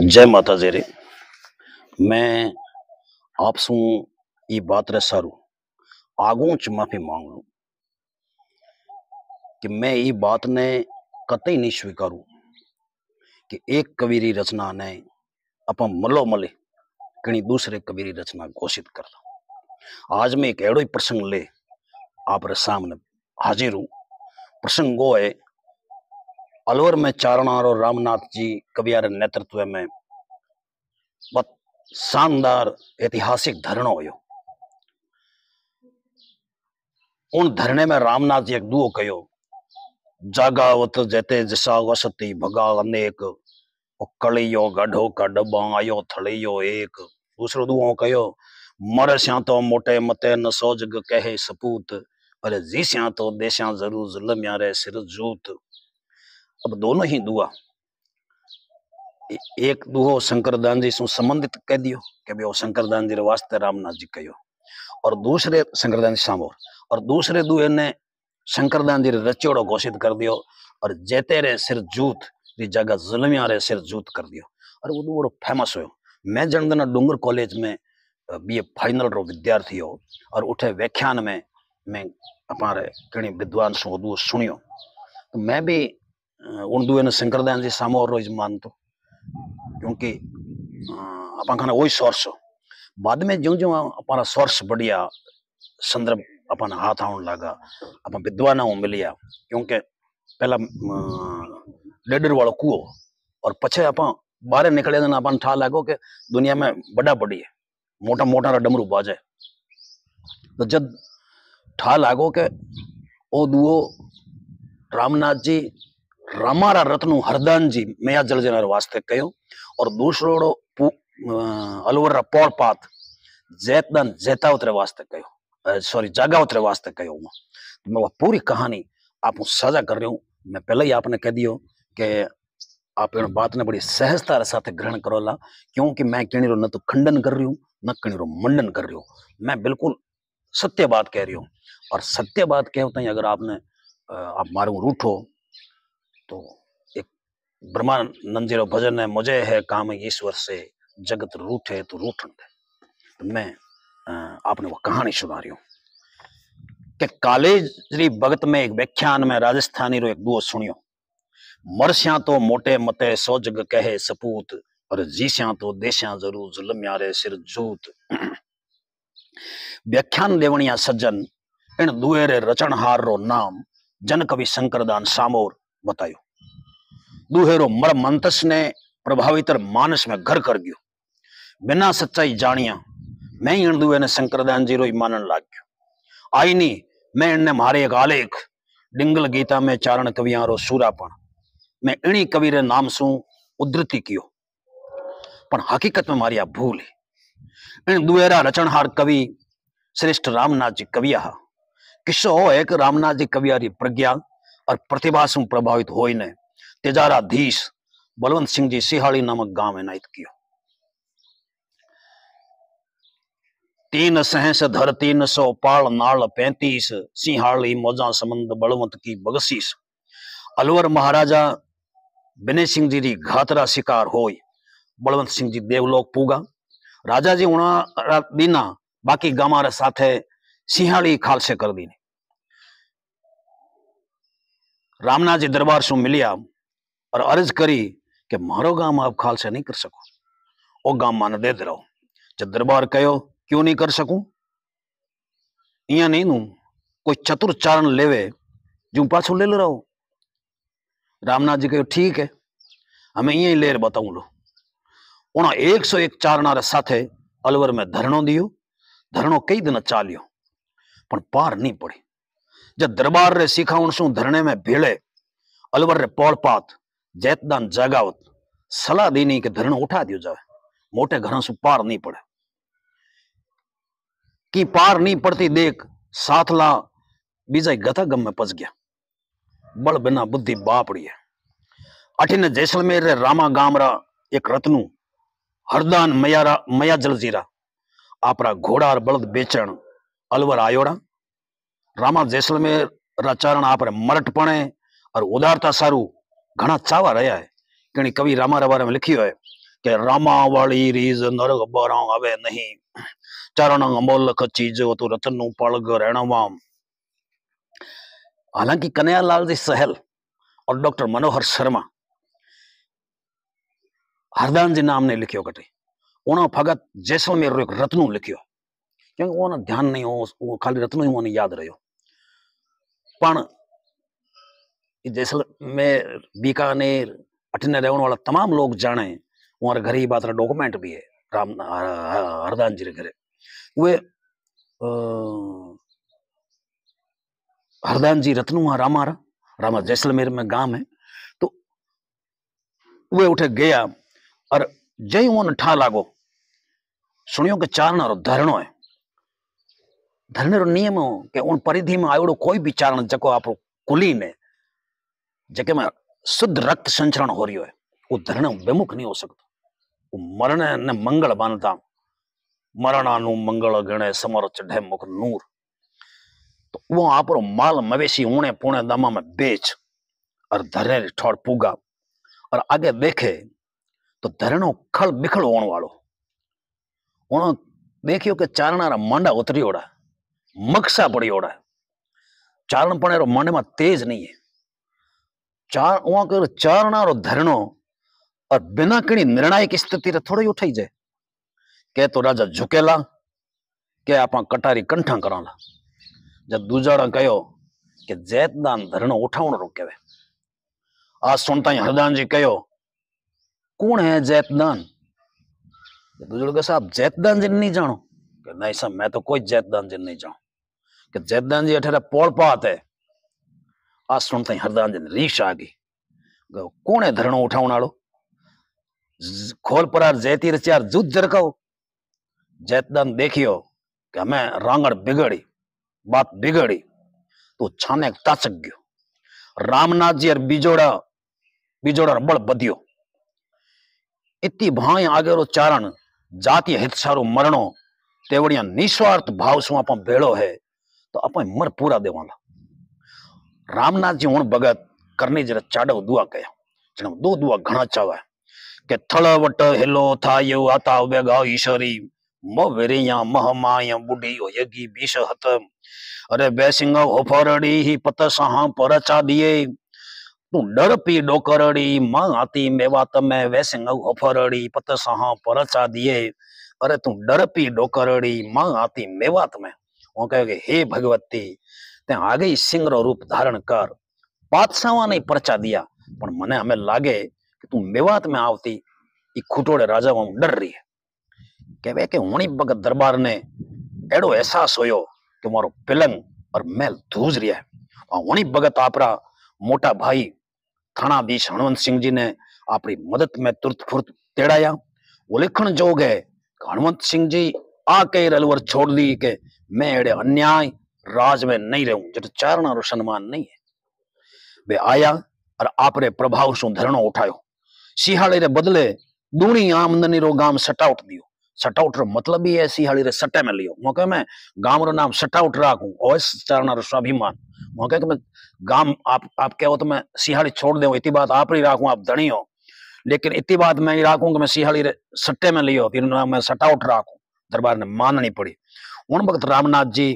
जय माता जी रे। मैं आपसू ये बात रे सारू आगू च माफी मांग लूं कि मैं ये बात ने कतई नहीं स्वीकारूं कि एक कवि री रचना ने अपन मलो मले कहीं दूसरे कवि री रचना घोषित कर दा। आज मैं एक एड़ो ही प्रसंग ले आप रे सामने हाजिर हूं। प्रसंग वो है अलवर में चारणार और रामनाथ जी कविया रे नेतृत्व में बहुत शानदार ऐतिहासिक धरणो हुयो। उन धरने में रामनाथ जी एक दुओ कयो, जागावत जैते जसा वसती भगा अनेक, कलियो गढ़ो का डब्बा आयो थड़ियो एक। दूसरो दुओ कयो, मर स्या तो मोटे मते न सोजग कहे सपूत, अरे जी स्या तो देश्या जरूर जुल्म यारे सिर जूत। अब दोनों ही दुआ एक दुहो शंकरदान जी से संबंधित कह दियो कि भाई शंकरदान जी रे वास्ते रामनाथ जी कहो, और दूसरे शंकरदान जी सामोर, और दूसरे दुए ने शंकरदान जी रे रचोड़ो घोषित कर दियो और जेते रे सिर जूत री जगह जुल्मिया रे सिर जूत कर दियो। और वो बड़ो फेमस हो। मैं जनदना डूंगर कॉलेज में बीए फाइनल रो विद्यार्थी हो और उठे व्याख्यान में मैं हमारे कई विद्वान सो दू सुनियो, तो मैं भी उन दुए ने शंकरदान जी सामो रोज मानतो, क्योंकि अपन खाना वही सोर्स हो। बाद में जो जो अपना सोर्स बढ़िया संदर्भ अपन हाथ आने लगा, अपन विद्वान मिलिया, क्योंकि पहला लेडर वाला कुओ और पछे अपन बाहर निकले अपन ठा लागो कि दुनिया में बड़ा बड़ी है, मोटा मोटा डमरू बाजे। तो जब ठा लागो के ओ दुओ रामनाथ जी रामारा रत्नु हरदान जी मैया जल जनार वास्ते कयो, और दूसरो अलवर पौड़ पात जैतदान जैतावत रे वास्ते कयो, सॉरी जागावत रे वास्ते कयो। मैं वह पूरी कहानी आप साझा कर रही हूँ। मैं पहले ही आपने कह दियो कि आप इन बात ने बड़ी सहजता के साथ ग्रहण करोला, क्योंकि मैं कहने रो न तो खंडन कर रही हूँ न कहने रो मंडन कर रही हूँ। मैं बिल्कुल सत्य बात कह रही हूँ, और सत्य बात कहते हैं अगर आपने आप मारू रूठो तो एक ब्रह्मानंद जी रो भजन है, मुझे है काम ईश्वर से जगत रूठे तो रूठन दे। तो मैं आपने वो कहानी सुना रही हूँ कि कॉलेज री भगत में एक व्याख्यान में राजस्थानी रो एक दुओ सुनियो, मरस्या तो मोटे मते सो जग कहे सपूत, और जीस्या तो देश्या जरूर जुल्म यारे सिर जूत। व्याख्यान देवनिया सज्जन इन दुएरे रचनहार रो नाम जन कवि शंकरदान सामोर बतायो। दुहेरो मर मंतस ने प्रभावित मानस में घर कर गयो, बिना सच्चाई जानिया मैं इन दुए ने शंकरदान जी रो ही मानन लाग गयो। आई नी मैं इनने मारे एक आलेख डिंगल गीता में चारण कवियां रो सूरापण मैं इन्हीं कवि रे नाम सु उद्धृति कियो, पर हकीकत में मारिया भूल है। इन दुएरा रचनहार कवि श्रेष्ठ रामनाथ जी कविया किस्सो हो है कि रामनाथ जी कविया री प्रज्ञा और प्रतिभा से प्रभावित होई ने तेजाराधीश बलवंत सिंह जी सिहाड़ी नामक गांव में नायत कियो। तीन सहस धर 300 पाल नाल 35 सिंहाड़ी मौजा समंद बलवंत की बगसीस। अलवर महाराजा विनय सिंह जी री घातरा शिकार होई, बलवंत सिंह जी देवलोक पूगा। राजा जी उना दीना बाकी गामा रे साथे सिंहाड़ी खालसे कर दी। रामनाथ जी दरबार सु मिलिया और अर्ज करी कि मारो गाम आप खालसे नहीं कर सको, ओ गाम मान दे दे रहो। जब दरबार कहो क्यों नहीं कर सकूं, इया नहीं नू कोई चतुर चारण लेवे जू पाछो ले रहो। रामनाथ जी कहो ठीक है, हमें यही लेर बताऊं लो। उना 101 चारणा रे साथे अलवर में धरणो दियो। धरणो कई दिन चालियो पर पार नहीं पड़ी। जब दरबार रे सिखावण सु धरने में भेड़े अलवर रे पौड़पात जैतदान जागावत सलाह देनी के धरणो उठा दियो जावे, मोटे घरों से पार नहीं पड़े। कि पार नहीं पड़ती देख साथला बीजा गथा गम में पस गया, बल बिना बुद्धि बापड़ी है। अठिन जैसलमेर रे रामा गामरा एक रत्नु हरदान मया जलजीरा आपरा घोड़ा और बलद बेचण अलवर आयोड़ा। रामा जैसलमेर राचारण आप मरटपणे और उदारता सारू घना चावा रहा है। कहीं कवि रामा रे बारे में लिखियो है કે રામાવાળી રીઝ નરક બરાં આવે નહીં, ચારણ અમોલક ચીજો તો રતનનું પળગ રહેણવા। हालांकि कन्हैयालाल जी सहल और डॉक्टर मनोहर शर्मा हरदान जी नाम ने लिखियो कटे, उन्होंने भगत जैसलमेर एक रत्नू लिखियो, क्योंकि वो ध्यान नहीं हो, खाली रत्नू ही उन्हें याद रहो। पण जैसलमेर बीकानेर अठने रहने वाला तमाम लोग जाने, वहां घर ही बात डॉक्यूमेंट भी है राम हरदान जी रे घरे। वे हरदान जी रत्नू रामा जैसलमेर में गांव है। तो वे उठे गया और जय उन ठा लागो, सुनियो के चारण रो धरणो है, धरने रो नियम हो कि उन परिधि में आयोड़ो कोई भी चारण जको आप कुली ने जके में शुद्ध रक्त संचरण हो रही है, वो धरने विमुख नहीं हो सकता। वो मरण ने मंगल मानता, मरणानु मंगल गणे समर चढ़े मुख नूर। तो वो आप माल मवेशी ऊणे पुणे दामा में बेच और धरे ठोड़ पूगा और आगे देखे तो धरणो खल बिखल होने वालो। उन्होंने देखियो कि चारणारा मांडा उतरी ओड़ा, मक्सा पड़ी ओड़ा, चारण पने रो मांडे में तेज नहीं है। चारणारो धरणो और बिना कणी निर्णायक स्थिति थोड़ी उठाई जाए के तो राजा झुकेला के आप कटारी कंठा कराला। जब दूजाड़ा कहो कि जैतदान धरणो उठावण रोके। आज सुनता ही हरदान जी कहो कौन है जैतदान? दूजड़ के साहब जैतदान जी नहीं जानो कि नहीं साहब मैं तो कोई जैतदान जी नहीं जाऊं कि जैतदान जी अठेरा पोल पात है। आज सुनता ही हरदान जी ने रीश आ गई, कौन है धरणो उठावण वालो? खोल परार जैती रचार जुत जरकाओ। जैतदान देखियो कि हमें रांगड़ बिगड़ी, बात बिगड़ी तो छाने ताचक गयो। रामनाथ जी और बिजोड़ा बड़ बधियो। इतनी भाई आगे रो चारण जाति हित सारो मरणो तेवड़िया निस्वार्थ भाव सु आप भेड़ो है तो आप मर पूरा देवाला। रामनाथ जी हूं भगत करनी जरा चाडो दुआ कया, जन दो दुआ घना चावा के थड़वट हिलो थायो आता वेगा ईश्वरी मोवेरिया महमाया बुढ़ी हो यगी बीश हत। अरे बैसिंग होफरड़ी ही पत सहा परचा दिए तू डर पी डोकरड़ी मां आती मेवात में वैसिंग होफरड़ी पत सहा परचा दिए। अरे तू डर पी डोकरड़ी मां आती मेवात में। वो कहे हे भगवती ते आगे ही सिंह रो रूप धारण कर, बादशाह ने परचा दिया पर मने हमें लागे कि तू मेवात में आवती ई खुटोड़े राजा वो डर रही है। कहवे के हुणी भगत दरबार ने एड़ो एहसास होयो कि मारो पिलंग और महल धूज रिया है। हुणी भगत आपरा मोटा भाई थानाधीश हनुमंत सिंह जी ने आपरी मदद में तुरत फुर्त तेड़ाया। वो लिखण जोग है हनुमंत सिंह जी आके रलवर छोड़ दी के मैं एड़े अन्याय राज में नहीं रहूं, जट चारणा रो सम्मान नहीं है। वे आया और आपरे प्रभाव सु धरणो उठायो। सिहाड़ी रे बदले दूनी आमदनी रो गाम सटाउट दियो। सटाउट रो मतलब ही है सिहाड़ी रे सटे में लियो। मौके में गाम रो नाम सटाउट राखूं और चारणा रो स्वाभिमान। मौके के मैं गाम आप कहो तो मैं सिहाड़ी छोड़ दूं, इतनी बात आप ही राखूं, आप धनी हो, लेकिन इतनी बात मैं ही राखूं कि मैं सिहाड़ी रे सट्टे में लियो, फिर मैं सटाउट राखूं। दरबार ने माननी पड़ी। उन वक्त रामनाथ जी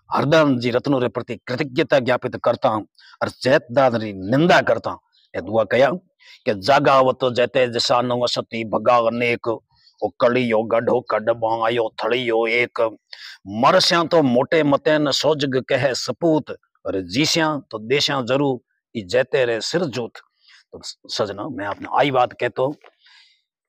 हरदान जी रत्नों रे प्रति कृतज्ञता ज्ञापित करता हूं और जैतदान री निंदा करता हूं। ये दुआ कया कि जागावत जैते जसा नवसती भगा अनेक ओ कलियो गढ़ो कड बायो थड़ियो एक। मरस्या तो मोटे मते न सोजग कहे सपूत और जीस्या तो देश्या जरूर ई जैते रे सिर जूत। तो सजना मैं आपने आई बात कहतो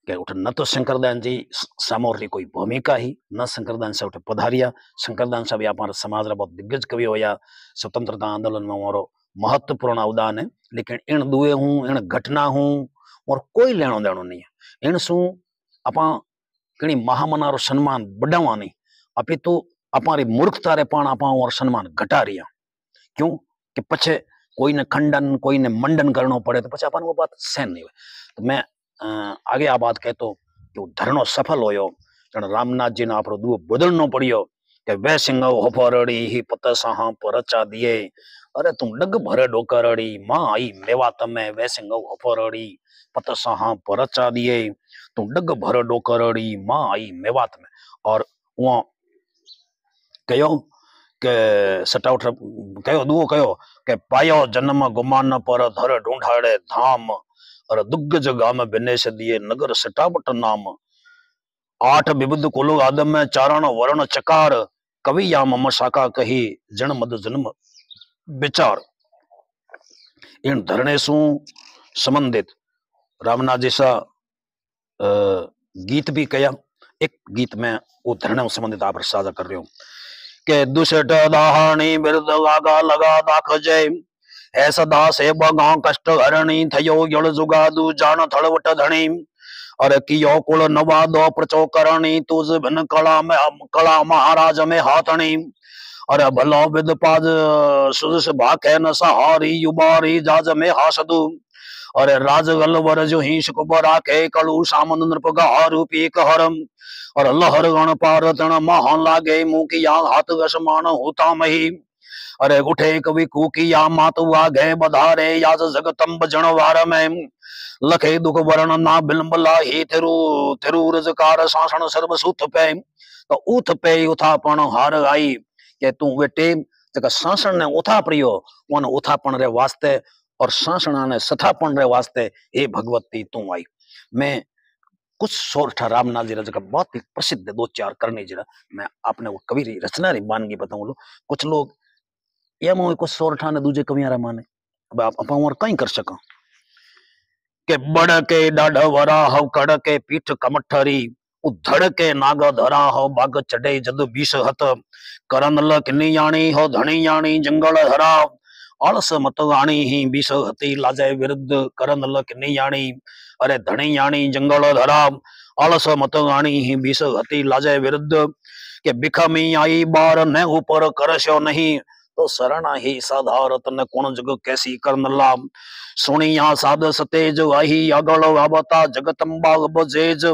कि उठ न तो शंकरदान जी सामोर री कोई भूमिका ही न शंकरदान से उठे पधारिया। शंकरदान साहब यहाँ समाज रा बहुत दिग्गज कवि होया, स्वतंत्रता आंदोलन में हमारो महत्वपूर्ण अवदान है। लेकिन इन दुए हूं इन घटना हूं और कोई लेनो देनो नहीं है। इन सु अपा कणी महामना रो सम्मान बढ़ावा नहीं, अपितु अपारी मूर्खता रे पाण अपा और सम्मान घटा रिया। क्यों कि पछे कोई ने खंडन कोई ने मंडन करनो पड़े तो पछे अपन वो बात सहन नहीं हुए। तो मैं आगे आ बात कहतो कि धरणो सफल होयो। जन रामनाथ जी ने आपरो दुओ बदलनो पड़ियो कि वे सिंह होफरड़ी ही पत सहा परचा दिए। अरे तुम डग भरे डोकरड़ी मां आई मेवा तमे वे सिंह होफरड़ी पत सहा परचा दिए तू डग भर डोकरड़ी मां आई मेवात में। और वहाँ कयो के सटाउठ कयो दुओ कयो के पायो जन्म गुमान पर धर ढूंढाड़े धाम और दुग्ग जगाम बिनेश दिए नगर सटावट नाम। आठ विबुध कुल आदम में चारण वर्ण चकार कवि या मम शाखा कही जन मद जन्म विचार। इन धरने सु संबंधित रामनाथ जैसा गीत भी कया। एक गीत में वो धरने संबंधित आप साझा कर रहे हो के दुष्ट दाहणी बिरद गागा लगा दाख जय है सदा से बगा कष्ट हरणी थयो यळ जुगादू जान थड़वट धणी और कियो कुल नवा दो प्रचो करणी तुझ भिन कला महाराज में हाथणी और भलो विद पाज सुजस भाखे न सहारी युबारी जाज में हासदू और राजगल वर जो ही शुकुबर आखे कलु सामन नृप गहारू पीक हरम और लहर गण पार तण महान लागे मुखिया हाथ गसमान होता मही अरे उठे कवि कुकिया मातु आगे बधारे याज जगतम्ब जनवार में लखे दुख वर्ण ना बिलम्ब लाही थिरु थिरु रजकार सासण सर्व सुथ पे तो उथ पे उथापण हार आई के तू वेटे जका सासण ने उथा प्रियो वन उथापण रे वास्ते और सासणा ने सथापण रे वास्ते हे भगवती तू आई। मैं कुछ सोरठा रामनाथ जी का बहुत ही प्रसिद्ध दो चार करने जरा मैं आपने वो कवि री रचना री मानगी बताऊं। कुछ लोग या मैं कुछ सोरठा ने दूजे कवियारा माने अब आप और कहीं कर सका के बड़ के डाढ़ वरा हो कड़ के पीठ कमठरी उधड़ के नाग धरा हो बाग चढ़े जद बीस हत करन लखनी याणी हो धनी याणी जंगल हरा आलस मत आणी ही बीस हती लाजे विरुद्ध करन लखनी याणी अरे धनी याणी जंगल धरा आलस मत आणी ही बीस हती लाजे विरुद्ध के बिखमी आई बार न ऊपर करशो नहीं तो शरणा ही साधारत न कुण जग कैसी करन लाम सुनिया साध सतेज आही अगल आवता जगतम्बा बजेज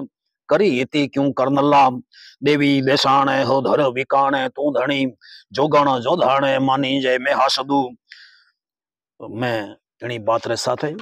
करी इति क्यों करन लाम देवी देशाणे हो धर विकाणे तू धनी जोगण जोधाणे मानी जय में हासदू। मैं इनी बात रे साथे